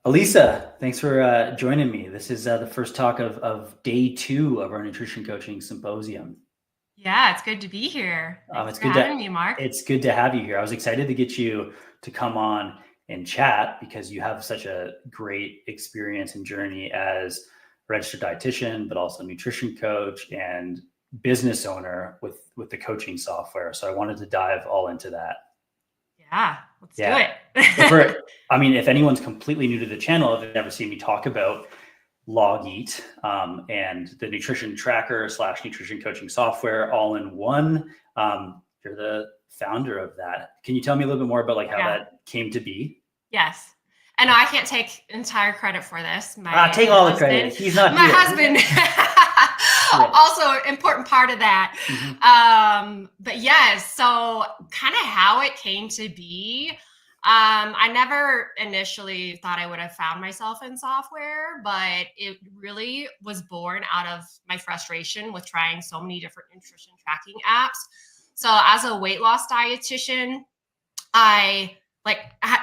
Alisa, thanks for joining me. This is the first talk of day 2 of our nutrition coaching symposium. Yeah, it's good to be here. Thanks It's for good to having me, Marc. it's good to have you here. I was excited to get you to come on and chat because you have such a great experience and journey as a registered dietitian, but also nutrition coach and business owner with the coaching software. So I wanted to dive all into that. Yeah, let's do Yeah. it. If anyone's completely new to the channel, if they've never seen me talk about LogEat and the nutrition tracker / nutrition coaching software all in one, you're the founder of that. Can you tell me a little bit more about how that came to be? Yes. And I can't take entire credit for this. Take all the credit. He's not my here. husband also an important part of that. But yes, so kind of how it came to be. I never initially thought I would have found myself in software, but it really was born out of my frustration with trying so many different nutrition tracking apps. So as a weight loss dietitian,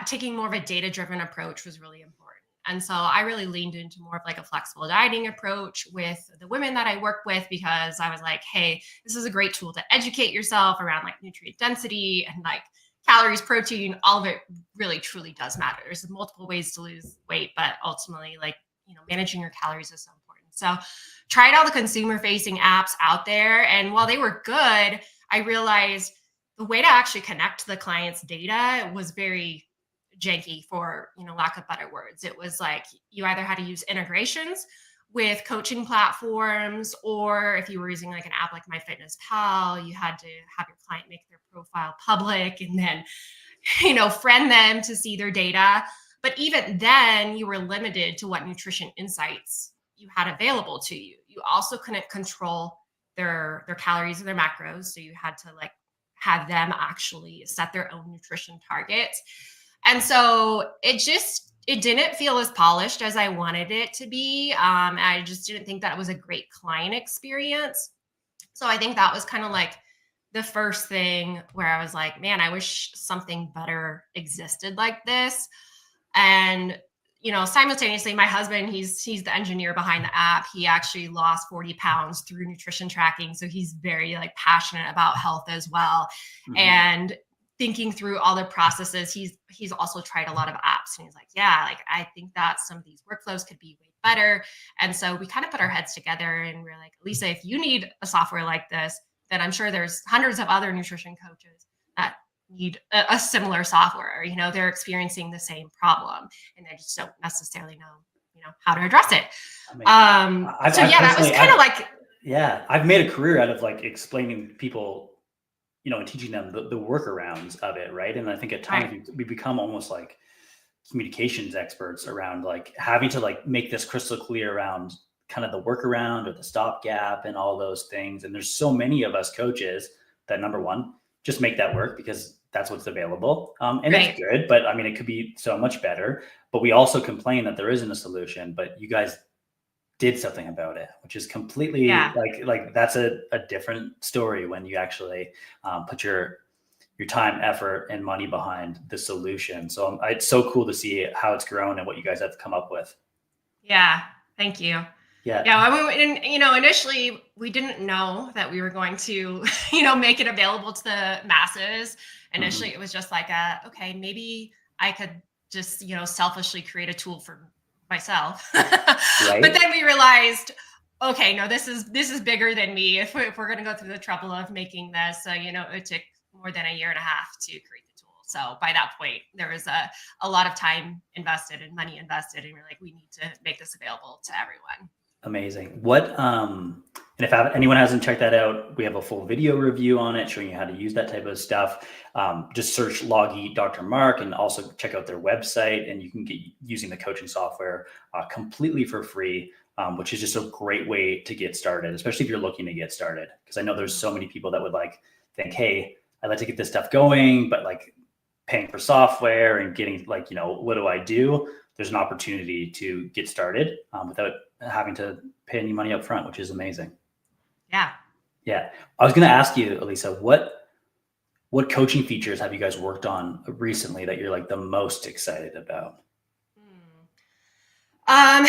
taking more of a data-driven approach was really important. And so I really leaned into more of a flexible dieting approach with the women that I work with, because I was like, hey, this is a great tool to educate yourself around nutrient density and calories, protein, all of it really truly does matter. There's multiple ways to lose weight, but ultimately managing your calories is so important. So tried all the consumer facing apps out there. And while they were good, I realized the way to actually connect to the client's data was very janky, for lack of better words. It was you either had to use integrations with coaching platforms, or if you were using an app like MyFitnessPal, you had to have your client make their profile public and then friend them to see their data. But even then, you were limited to what nutrition insights you had available to you. You also couldn't control their calories and their macros, so you had to have them actually set their own nutrition targets. And so it didn't feel as polished as I wanted it to be. I just didn't think that it was a great client experience. So I think that was kind of the first thing where I was like, man, I wish something better existed like this. And simultaneously, my husband, he's the engineer behind the app. He actually lost 40 pounds through nutrition tracking. So he's very passionate about health as well. Mm-hmm. And thinking through all the processes, he's also tried a lot of apps, and he's like, yeah, I think that some of these workflows could be way better. And so we kind of put our heads together and we're like, Alisa, if you need a software like this, then I'm sure there's hundreds of other nutrition coaches that need a similar software. They're experiencing the same problem and they just don't necessarily know how to address it. That was kind of I've made a career out of explaining to people, and teaching them the workarounds of it, right? And I think at times we become almost like communications experts around having to make this crystal clear around kind of the workaround or the stopgap and all those things. And there's so many of us coaches that, number one, just make that work because that's what's available. It's good, but I mean, it could be so much better. But we also complain that there isn't a solution, but you guys did something about it, which is completely that's a different story when you actually put your time, effort, and money behind the solution. So it's so cool to see how it's grown and what you guys have come up with. Yeah, thank you. Yeah. I mean, initially we didn't know that we were going to, make it available to the masses. Initially, It was just okay, maybe I could just, selfishly create a tool for myself. Right. But then we realized, okay, no, this is bigger than me. If we're going to go through the trouble of making this, it took more than a year and a half to create the tool. So by that point, there was a lot of time invested and money invested, and we're like, we need to make this available to everyone. Amazing. And if anyone hasn't checked that out, we have a full video review on it showing you how to use that type of stuff. Just search LogEat Dr. Marc and also check out their website, and you can get using the coaching software completely for free, which is just a great way to get started, especially if you're looking to get started. Because I know there's so many people that would think, hey, I'd like to get this stuff going, but paying for software and getting what do I do? There's an opportunity to get started without having to pay any money up front, which is amazing. Yeah. Yeah. I was going to ask you, Alisa, what coaching features have you guys worked on recently that you're the most excited about? Um,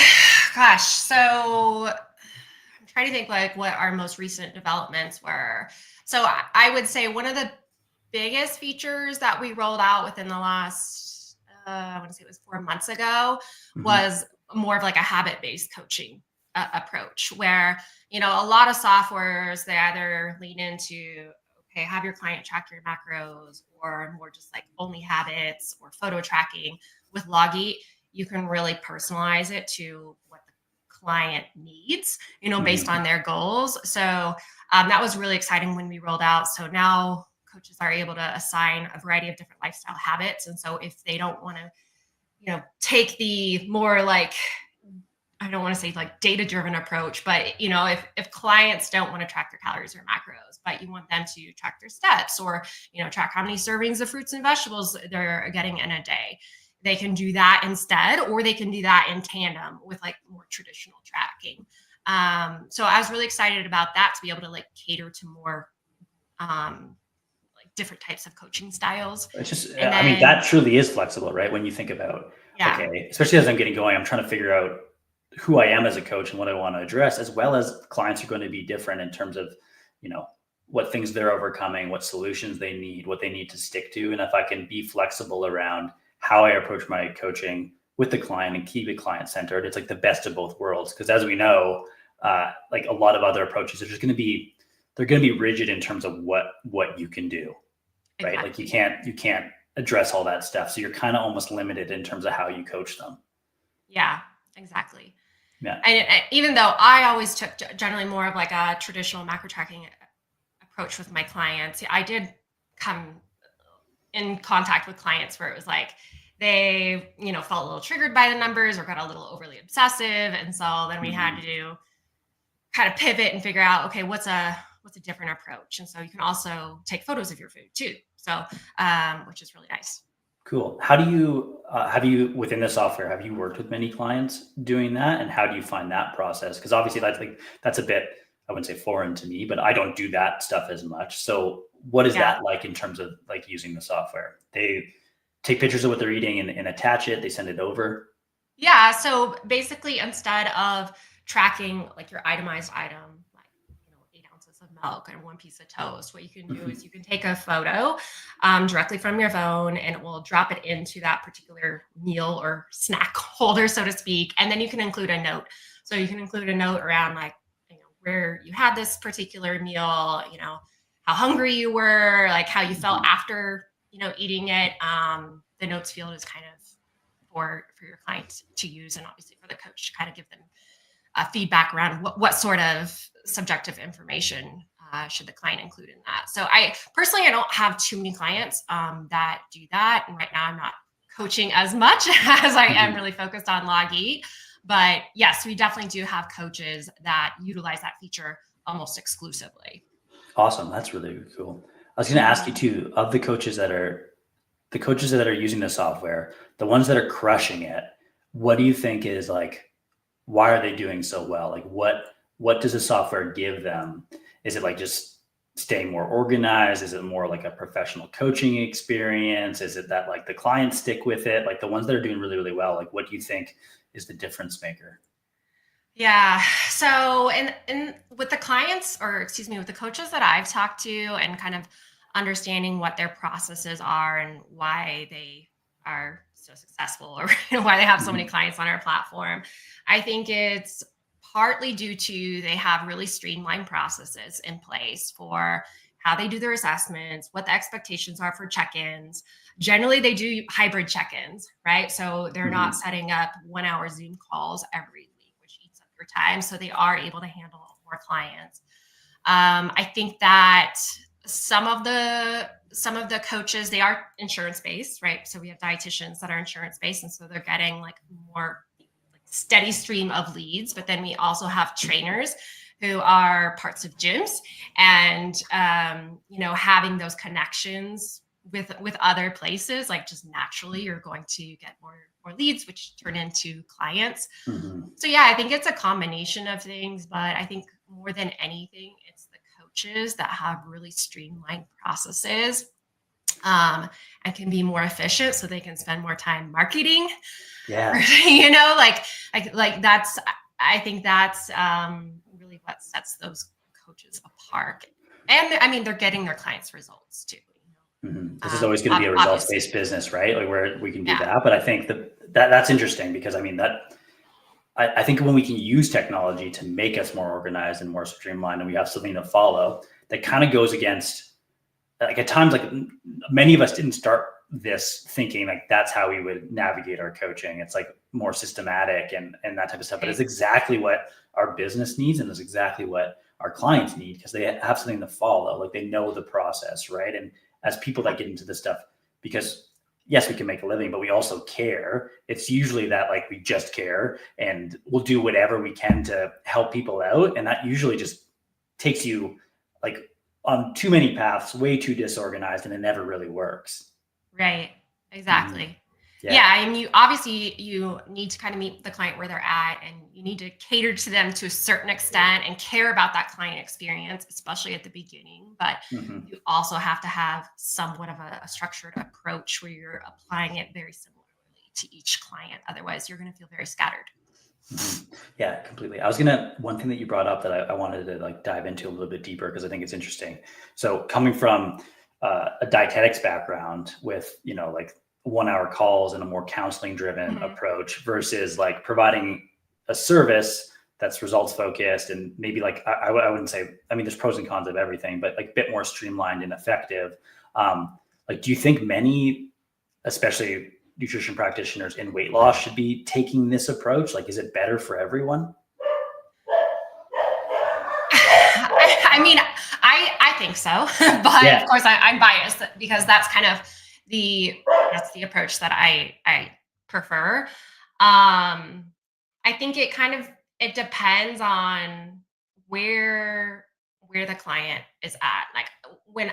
gosh, so I'm trying to think like what our most recent developments were. So I would say one of the biggest features that we rolled out within the last, I want to say it was 4 months ago, Hmm. was more of like a habit-based coaching approach where, a lot of softwares, they either lean into, okay, have your client track your macros or more just like only habits or photo tracking. With LogEat, you can really personalize it to what the client needs, based Hmm. on their goals. So that was really exciting when we rolled out. So now coaches are able to assign a variety of different lifestyle habits. And so if they don't want to, take the more like, I don't want to say like data driven approach, but if clients don't want to track their calories or macros, but you want them to track their steps or, track how many servings of fruits and vegetables they're getting in a day, they can do that instead, or they can do that in tandem with like more traditional tracking. So I was really excited about that to be able to like cater to more like different types of coaching styles. It's just, And I mean, then, that truly is flexible, right? When you think about, yeah, okay, especially as I'm getting going, I'm trying to figure out who I am as a coach and what I want to address, as well as clients are going to be different in terms of, you know, what things they're overcoming, what solutions they need, what they need to stick to. And if I can be flexible around how I approach my coaching with the client and keep it client centered, it's like the best of both worlds. Because as we know, like a lot of other approaches are just going to be, they're going to be rigid in terms of what you can do, right? Like exactly. you can't address all that stuff. So you're kind of almost limited in terms of how you coach them. Yeah, exactly. Yeah. And even though I always took generally more of like a traditional macro tracking approach with my clients, I did come in contact with clients where it was like they, felt a little triggered by the numbers or got a little overly obsessive. And so then we had Mhm. to kind of pivot and figure out, okay, what's a different approach. And so you can also take photos of your food too. So which is really nice. Cool. How do you have you within the software? Have you worked with many clients doing that, and how do you find that process? Because obviously that's a bit, I wouldn't say foreign to me, but I don't do that stuff as much. So what is Yeah. that like in terms of like using the software? They take pictures of what they're eating and attach it. They send it over. Yeah. So basically, instead of tracking like your itemized item, like 8 ounces of milk and one piece of toast, what you can do is Mhm. you can take a photo directly from your phone, and it will drop it into that particular meal or snack holder, so to speak. And then you can include a note. So you can include a note around like where you had this particular meal, how hungry you were, like how you felt Mhm. after eating it. The notes field is kind of for your clients to use, and obviously for the coach to kind of give them feedback around what sort of subjective information should the client include in that. So I don't have too many clients that do that, and right now I'm not coaching as much as I am Mhm. really focused on LogEat. But yes, we definitely do have coaches that utilize that feature almost exclusively. Awesome. That's really cool. I was going to ask you Mhm. too, of the coaches that are using the software, the ones that are crushing it, what do you think is like, why are they doing so well? Like what does the software give them? Is it like just staying more organized? Is it more like a professional coaching experience? Is it that like the clients stick with it? Like the ones that are doing really, really well, like what do you think is the difference maker? Yeah. So, and with the clients, or excuse me, with the coaches that I've talked to, and kind of understanding what their processes are and why they are so successful, or why they have so many Mhm. clients on our platform, I think it's partly due to they have really streamlined processes in place for how they do their assessments, what the expectations are for check-ins. Generally, they do hybrid check-ins, right? So they're not Mhm. setting up 1 hour Zoom calls every week, which eats up your time. So they are able to handle more clients. I think that some of the coaches, they are insurance based, right? So we have dietitians that are insurance based, and so they're getting like more like steady stream of leads. But then we also have trainers who are parts of gyms, and having those connections with other places, like just naturally you're going to get more leads, which turn into clients. Mhm. So yeah, I think it's a combination of things, but I think more than anything, it's the coaches that have really streamlined processes, um, and can be more efficient, so they can spend more time marketing, Yeah. You know, like that's, I think that's really what sets those coaches apart. And I mean, they're getting their clients results too. This is always going to be a results-based business, right? Like where we can do that. But I think that's interesting because I mean, I think when we can use technology to make us more organized and more streamlined, and we have something to follow, that kind of goes against, like at times, like many of us didn't start this thinking like that's how we would navigate our coaching. It's like more systematic and that type of stuff. But it's exactly what our business needs, and it's exactly what our clients need because they have something to follow. Like they know the process, right? And as people that get into this stuff, because yes, we can make a living, but we also care. It's usually that like we just care and we'll do whatever we can to help people out. And that usually just takes you like on too many paths, way too disorganized, and it never really works. Right. Exactly. Yeah. And you need to kind of meet the client where they're at, and you need to cater to them to a certain extent and care about that client experience, especially at the beginning. But you also have to have somewhat of a structured approach where you're applying it very similarly to each client. Otherwise, you're going to feel very scattered. Yeah, completely. One thing that you brought up that I wanted to like dive into a little bit deeper because I think it's interesting. So coming from a dietetics background with, like 1 hour calls and a more counseling driven approach versus like providing a service that's results focused and maybe like, I wouldn't say, I mean, there's pros and cons of everything, but like a bit more streamlined and effective. Like, do you think many, especially nutrition practitioners in weight loss, should be taking this approach? Like, is it better for everyone? I mean, I think so, but of course I'm biased because that's kind of that's the approach that I prefer. I think it depends on where the client is at. Like when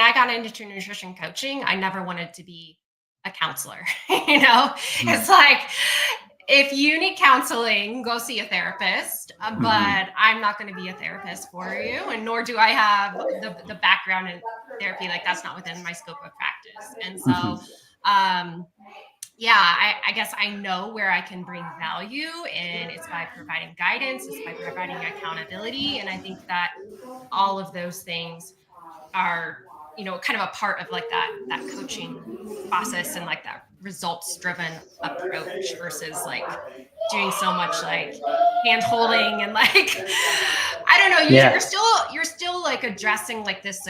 I got into nutrition coaching, I never wanted to be a counselor. It's like, if you need counseling, go see a therapist, but I'm not going to be a therapist for you. And nor do I have the background in therapy. Like that's not within my scope of practice. And so, I guess I know where I can bring value, and it's by providing guidance, it's by providing accountability. And I think that all of those things are, kind of a part of like that coaching process and like that results driven approach versus like doing so much like hand holding and like, I don't know, you're still like addressing like this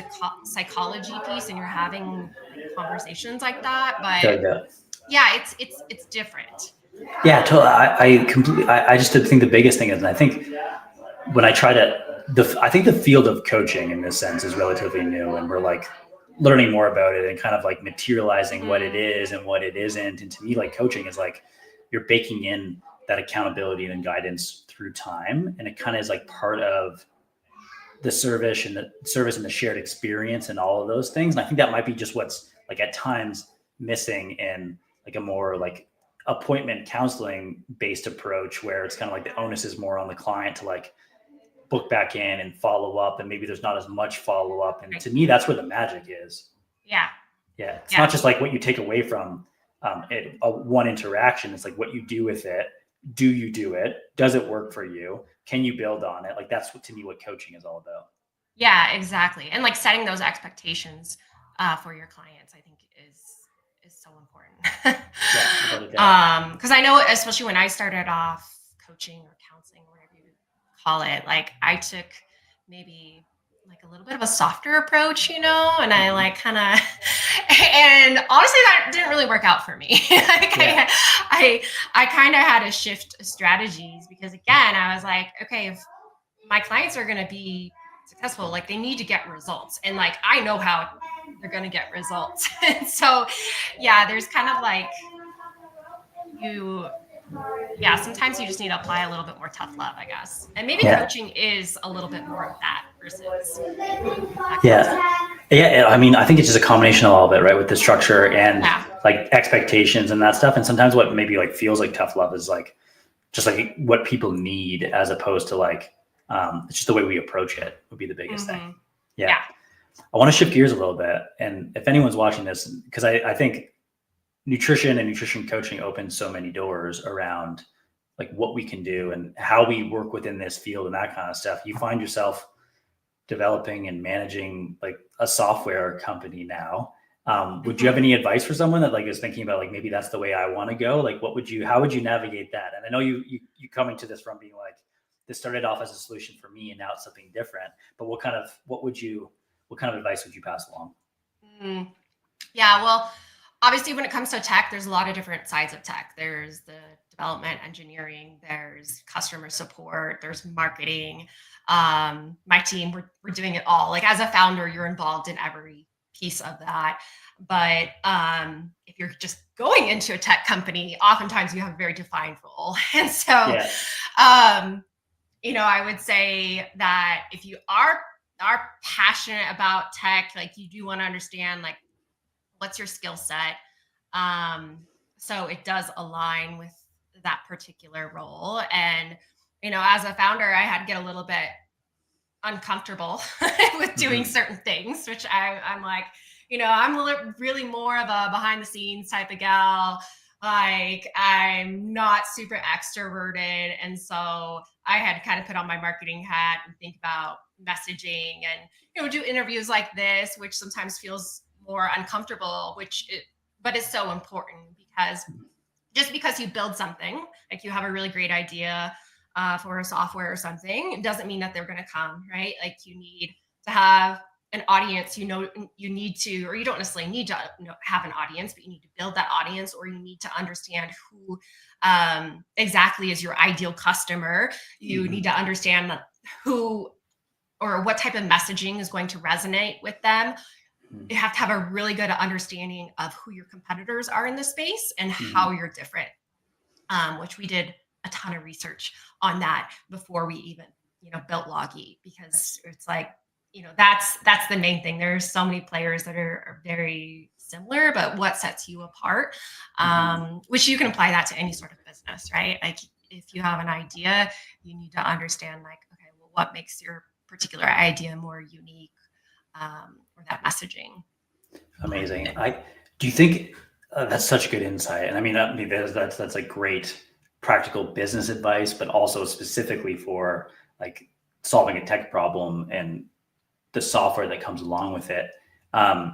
psychology piece, and you're having like conversations like that, but it's different. Yeah, totally. I completely, I just think the biggest thing is, and I think when I try to, I think the field of coaching in this sense is relatively new, and we're like learning more about it and kind of like materializing what it is and what it isn't. And to me, like coaching is like you're baking in that accountability and guidance through time, and it kind of is like part of the service and the shared experience and all of those things. And I think that might be just what's like at times missing in like a more like appointment counseling based approach, where it's kind of like the onus is more on the client to like book back in and follow up, and maybe there's not as much follow up. And to me, that's where the magic is. It's not just like what you take away from one interaction. It's like what you do with it. Do you do it? Does it work for you? Can you build on it? Like that's to me what coaching is all about. Yeah, exactly. And like setting those expectations for your clients, I think is so important. Because I know, especially when I started off coaching or counseling, or whatever you call it, like I took maybe like a little bit of a softer approach, and I like kind of, and honestly, that didn't really work out for me. I kind of had to shift strategies because again, I was like, okay, if my clients are going to be successful, like they need to get results, and like I know how they're going to get results. And so there's kind of like sometimes you just need to apply a little bit more tough love, I guess. And maybe coaching is a little bit more of that versus I mean, I think it's just a combination of all of it, right? With the structure and like expectations and that stuff. And sometimes what maybe like feels like tough love is like just like what people need, as opposed to like it's just the way we approach it would be the biggest thing. I want to shift gears a little bit. And if anyone's watching this, because I think nutrition and nutrition coaching opens so many doors around like what we can do and how we work within this field and that kind of stuff. You find yourself developing and managing like a software company now. Would you have any advice for someone that like is thinking about like, maybe that's the way I want to go? Like, how would you navigate that? And I know you coming to this from being like, this started off as a solution for me and now it's something different, but what kind of advice would you pass along? Yeah, well, obviously when it comes to tech, there's a lot of different sides of tech. There's the development, engineering, there's customer support, there's marketing. My team, we're doing it all. Like as a founder, you're involved in every piece of that. But if you're just going into a tech company, oftentimes you have a very defined role. And so, I would say that if you are passionate about tech, like you do want to understand like what's your skill set. So it does align with that particular role. And, as a founder, I had to get a little bit uncomfortable with doing certain things, which I'm like, I'm really more of a behind the scenes type of gal. Like I'm not super extroverted. And so I had to kind of put on my marketing hat and think about messaging and, do interviews like this, which sometimes feels more uncomfortable, but it's so important because just because you build something, like you have a really great idea for a software or something, it doesn't mean that they're going to come, right? Like you need to have an audience, you need to, or you don't necessarily need to have an audience, but you need to build that audience, or you need to understand who exactly is your ideal customer. You need to understand who or what type of messaging is going to resonate with them. You have to have a really good understanding of who your competitors are in the space and how you're different, which we did a ton of research on that before we even, built LogEat, because it's like, that's the main thing. There's so many players that are very similar, but what sets you apart, which you can apply that to any sort of business, right? Like if you have an idea, you need to understand like, okay, well, what makes your particular idea more unique, or that messaging. Amazing. Do you think that's such good insight? And I mean, that's like great practical business advice, but also specifically for like solving a tech problem and the software that comes along with it. I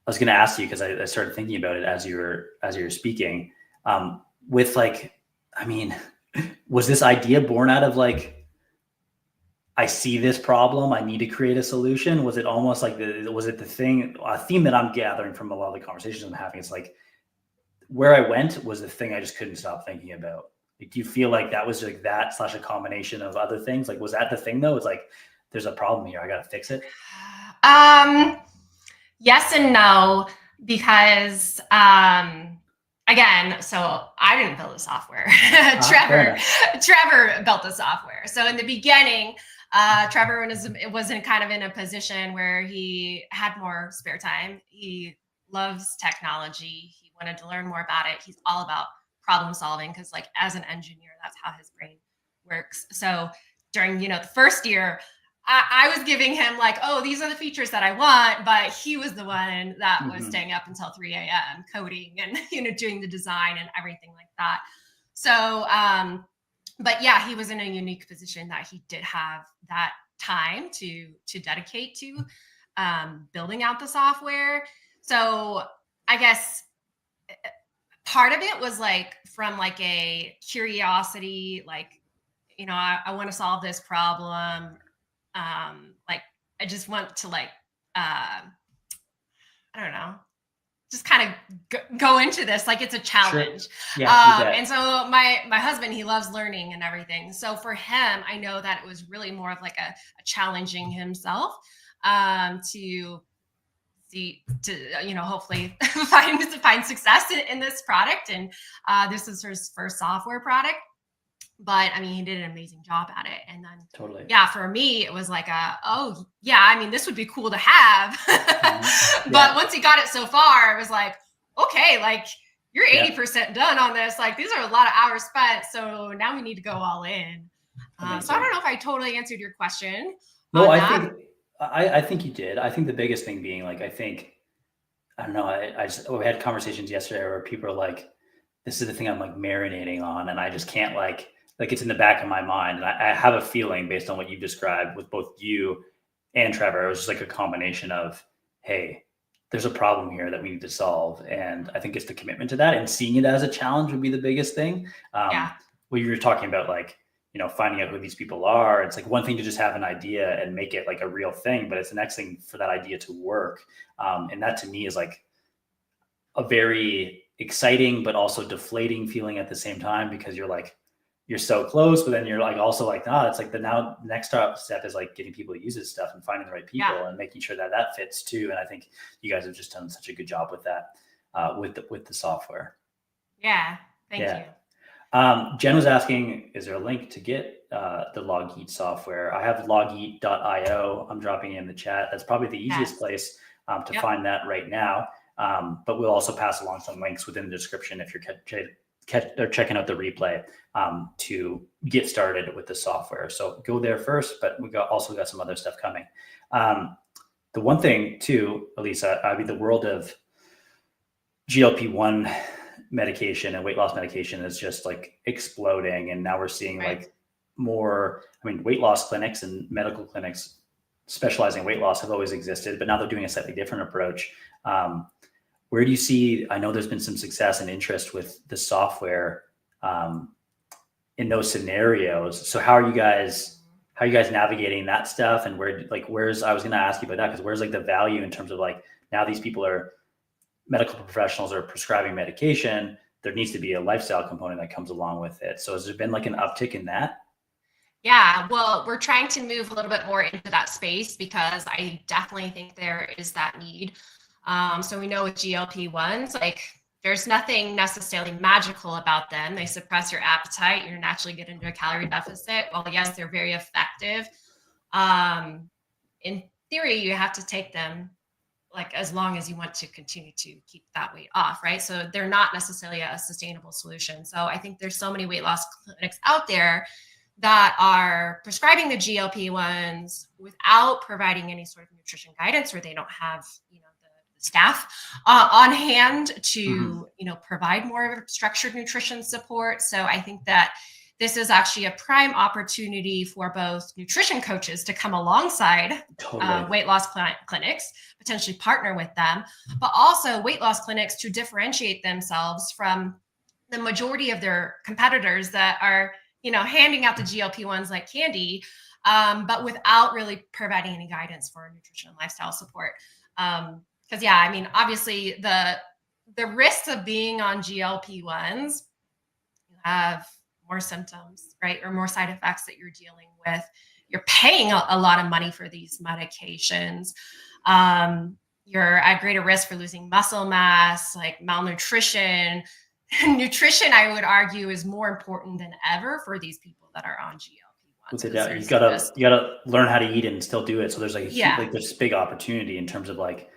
was going to ask you, because I started thinking about it as you were speaking, with like, I mean, was this idea born out of like, I see this problem, I need to create a solution? Was it almost like a theme that I'm gathering from a lot of the conversations I'm having? It's like where I went was the thing I just couldn't stop thinking about. Like, do you feel like that was like that / a combination of other things? Like, was that the thing though? It's like, there's a problem here, I got to fix it. Yes and no, because, again, so I didn't build the software. Trevor built the software. So in the beginning, Trevor was in kind of in a position where he had more spare time. He loves technology. He wanted to learn more about it. He's all about problem solving because, like, as an engineer, that's how his brain works. So during, the first year, I was giving him like, oh, these are the features that I want, but he was the one that was staying up until 3 a.m. coding and, doing the design and everything like that. So, but yeah, he was in a unique position that he did have that time to dedicate to building out the software. So I guess part of it was like from like a curiosity, like, I want to solve this problem. Like I just want to like, I don't know, just kind of go into this like it's a challenge. Sure. Yeah, and so my husband, he loves learning and everything. So for him, I know that it was really more of like a challenging himself to hopefully find success in this product. And this is his first software product. But I mean, he did an amazing job at it. And then, totally. Yeah, for me, it was like, oh, yeah, I mean, this would be cool to have. But once he got it so far, it was like, okay, like you're 80% done on this. Like these are a lot of hours spent. So now we need to go all in. So I don't know if I totally answered your question. No, I think you did. I think the biggest thing being like, I think I don't know. We had conversations yesterday where people are like, this is the thing I'm like marinating on, and I just can't like it's in the back of my mind. And I have a feeling based on what you described with both you and Trevor, it was just like a combination of, hey, there's a problem here that we need to solve. And I think it's the commitment to that and seeing it as a challenge would be the biggest thing. Yeah. What you were talking about, like, finding out who these people are. It's like one thing to just have an idea and make it like a real thing, but it's the next thing for that idea to work. And that to me is like a very exciting, but also deflating feeling at the same time, because you're so close, but then you're like also like, it's like the next step is like getting people to use this stuff and finding the right people and making sure that that fits too. And I think you guys have just done such a good job with that, with the software. Yeah. Thank you. Jen was asking, is there a link to get the LogEat software? I have LogEat.io. I'm dropping it in the chat. That's probably the easiest place to find that right now. But we'll also pass along some links within the description if you're checking out the replay to get started with the software. So go there first, but we also got some other stuff coming. The one thing too, Alisa, I mean, the world of GLP-1 medication and weight loss medication is just like exploding. And now we're seeing like more, weight loss clinics and medical clinics specializing in weight loss have always existed, but now they're doing a slightly different approach. Where do you see, I know there's been some success and interest with the software in those scenarios. So how are you guys navigating that stuff? And where's, I was going to ask you about that, because where's like the value in terms of like, now these people are medical professionals are prescribing medication, there needs to be a lifestyle component that comes along with it. So has there been like an uptick in that? Yeah, well, we're trying to move a little bit more into that space because I definitely think there is that need. So we know with GLP-1s, like there's nothing necessarily magical about them. They suppress your appetite. You're naturally get into a calorie deficit. Well, yes, they're very effective. In theory, you have to take them like as long as you want to continue to keep that weight off, right? So they're not necessarily a sustainable solution. So I think there's so many weight loss clinics out there that are prescribing the GLP-1s without providing any sort of nutrition guidance, or they don't have, the staff on hand to, provide more structured nutrition support. So I think that this is actually a prime opportunity for both nutrition coaches to come alongside weight loss clinics, potentially partner with them, but also weight loss clinics to differentiate themselves from the majority of their competitors that are, handing out the GLP-1s like candy, but without really providing any guidance for nutrition and lifestyle support. Because obviously the risks of being on GLP-1s, you have more symptoms, right? Or more side effects that you're dealing with. You're paying a lot of money for these medications. You're at greater risk for losing muscle mass, like malnutrition. Nutrition, I would argue, is more important than ever for these people that are on GLP-1s. You gotta learn how to eat and still do it. So there's like this big opportunity in terms of like,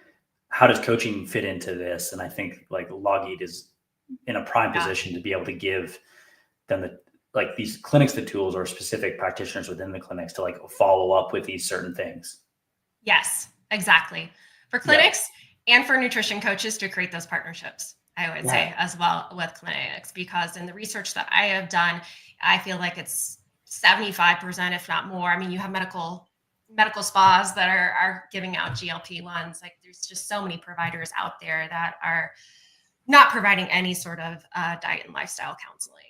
how does coaching fit into this? And I think like LogEat is in a prime position to be able to give them these clinics the tools, or specific practitioners within the clinics to like follow up with these certain things. Yes, exactly. For clinics and for nutrition coaches to create those partnerships, I would say, as well with clinics, because in the research that I have done, I feel like it's 75%, if not more. You have medical spas that are giving out GLP-1s. Like there's just so many providers out there that are not providing any sort of diet and lifestyle counseling,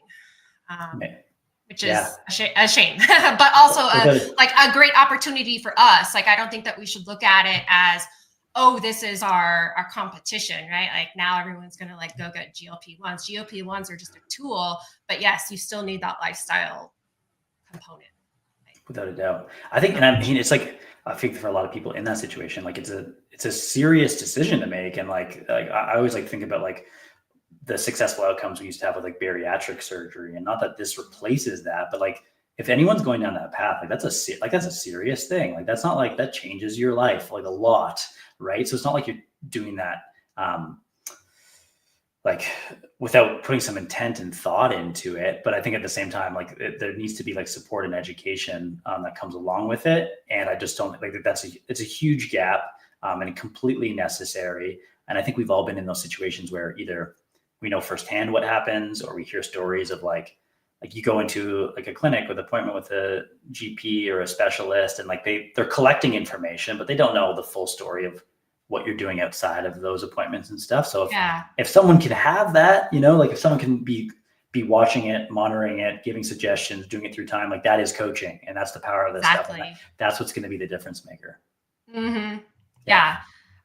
which is a shame, but also a great opportunity for us. Like, I don't think that we should look at it as, oh, this is our competition, right? Like now everyone's going to like go get GLP-1s. GLP-1s are just a tool, but yes, you still need that lifestyle component. Without a doubt. I think, and it's like, I think for a lot of people in that situation, like it's a serious decision to make. And like I always think about like the successful outcomes we used to have with like bariatric surgery, and not that this replaces that, but like if anyone's going down that path, like that's a serious thing. Like that's not like that changes your life like a lot, right? So it's not like you're doing that like without putting some intent and thought into it. But I think at the same time, like there needs to be like support and education that comes along with it. And I just don't like that it's a huge gap and completely necessary. And I think we've all been in those situations where either we know firsthand what happens, or we hear stories of like you go into like a clinic with appointment with a GP or a specialist, and like they're collecting information, but they don't know the full story of what you're doing outside of those appointments and stuff. So if someone can have that, like if someone can be watching it, monitoring it, giving suggestions, doing it through time, like that is coaching, and that's the power of this stuff. That's what's going to be the difference maker. Mm-hmm. Yeah.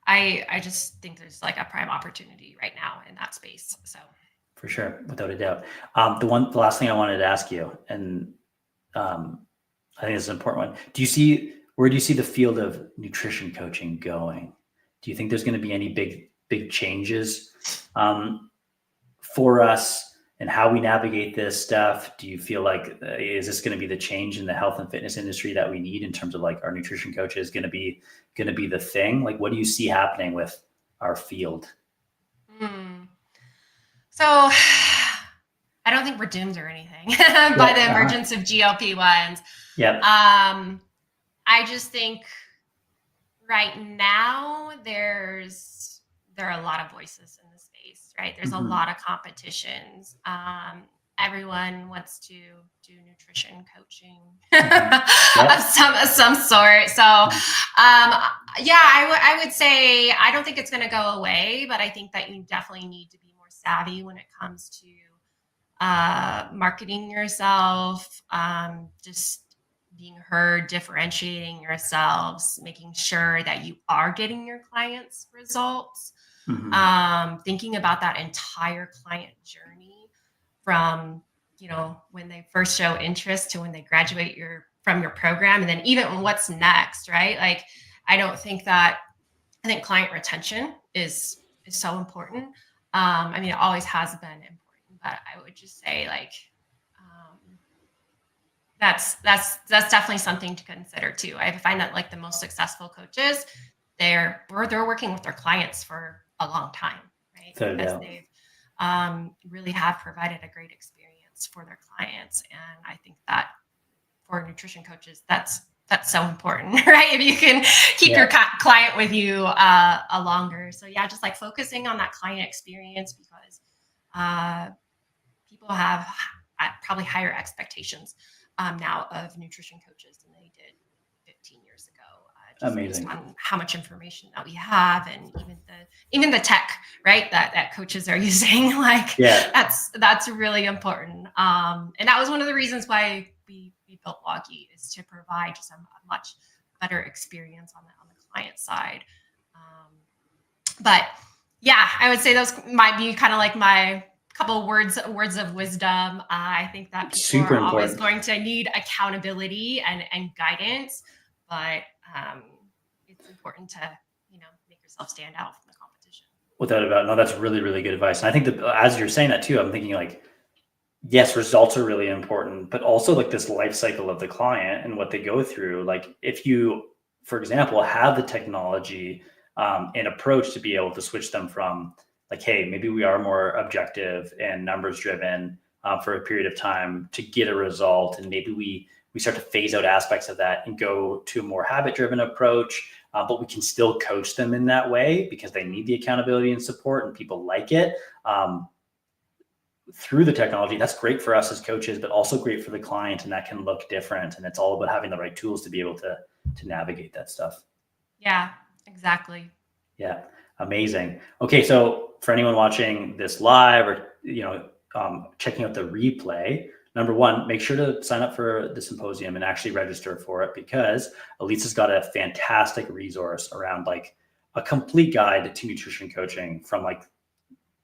I just think there's like a prime opportunity right now in that space. So for sure, without a doubt. The last thing I wanted to ask you, and I think it's an important one. Where do you see the field of nutrition coaching going? Do you think there's going to be any big changes for us and how we navigate this stuff? Do you feel like is this going to be the change in the health and fitness industry that we need in terms of like our nutrition coach is going to be the thing? Like, what do you see happening with our field? So I don't think we're doomed or anything by the emergence of GLP-1s. Yeah. I just think right now there are a lot of voices in the space, right? There's a lot of competitions. Everyone wants to do nutrition coaching of some sort. So, I would say I don't think it's going to go away, but I think that you definitely need to be more savvy when it comes to marketing yourself, just being heard, differentiating yourselves, making sure that you are getting your clients' results. Thinking about that entire client journey from, when they first show interest to when they graduate from your program, and then even what's next, right? Like, I think client retention is so important. It always has been important, but I would just say like, that's definitely something to consider too. I find that like the most successful coaches, they're working with their clients for a long time, right? Because they've really have provided a great experience for their clients. And I think that for nutrition coaches, that's so important, right? If you can keep your client with you longer. So just like focusing on that client experience, because people have probably higher expectives now of nutrition coaches than they did 15 years ago. Amazing. Based on how much information that we have, and even the tech, right? That coaches are using, like that's really important. And that was one of the reasons why we built LogEat, is to provide just a much better experience on the client side. But I would say those might be kind of like my couple words of wisdom. I think that people are always going to need accountability and guidance, but it's important to make yourself stand out from the competition. Without a doubt. No, that's really, really good advice. And I think that as you're saying that too, I'm thinking like, yes, results are really important, but also like this life cycle of the client and what they go through. Like if you, for example, have the technology and approach to be able to switch them from like, hey, maybe we are more objective and numbers driven for a period of time to get a result, and maybe we start to phase out aspects of that and go to a more habit-driven approach, but we can still coach them in that way because they need the accountability and support, and people like it through the technology. That's great for us as coaches, but also great for the client, and that can look different. And it's all about having the right tools to be able to navigate that stuff. Yeah, exactly. Yeah, amazing. Okay, so for anyone watching this live or checking out the replay, number one, make sure to sign up for the symposium and actually register for it, because Alisa's got a fantastic resource around like a complete guide to nutrition coaching from like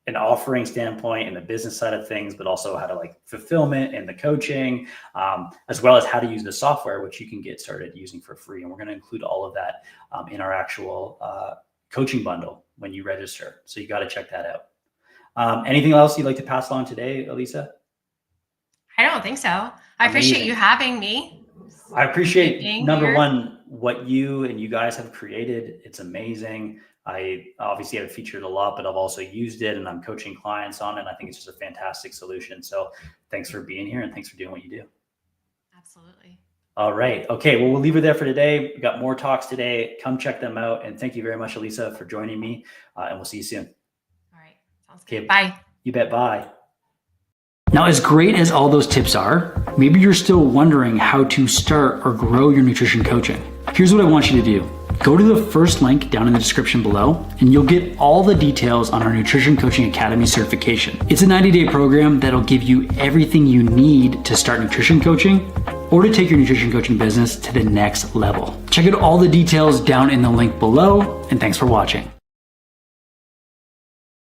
an offering standpoint and the business side of things, but also how to like fulfillment and the coaching, as well as how to use the software, which you can get started using for free. And we're going to include all of that in our actual coaching bundle when you register. So you got to check that out. Anything else you'd like to pass along today, Alisa? I don't think so. I appreciate you having me. I appreciate number one, what you and you guys have created. It's amazing. I obviously have featured a lot, but I've also used it and I'm coaching clients on it. I think it's just a fantastic solution. So thanks for being here and thanks for doing what you do. Absolutely. All right. Okay. Well, we'll leave it there for today. We got more talks today. Come check them out. And thank you very much, Alisa, for joining me. And we'll see you soon. All right. Sounds good. Okay. Bye. You bet. Bye. Now, as great as all those tips are, maybe you're still wondering how to start or grow your nutrition coaching. Here's what I want you to do. Go to the first link down in the description below, and you'll get all the details on our Nutrition Coaching Academy certification. It's a 90-day program that'll give you everything you need to start nutrition coaching or to take your nutrition coaching business to the next level. Check out all the details down in the link below, and thanks for watching.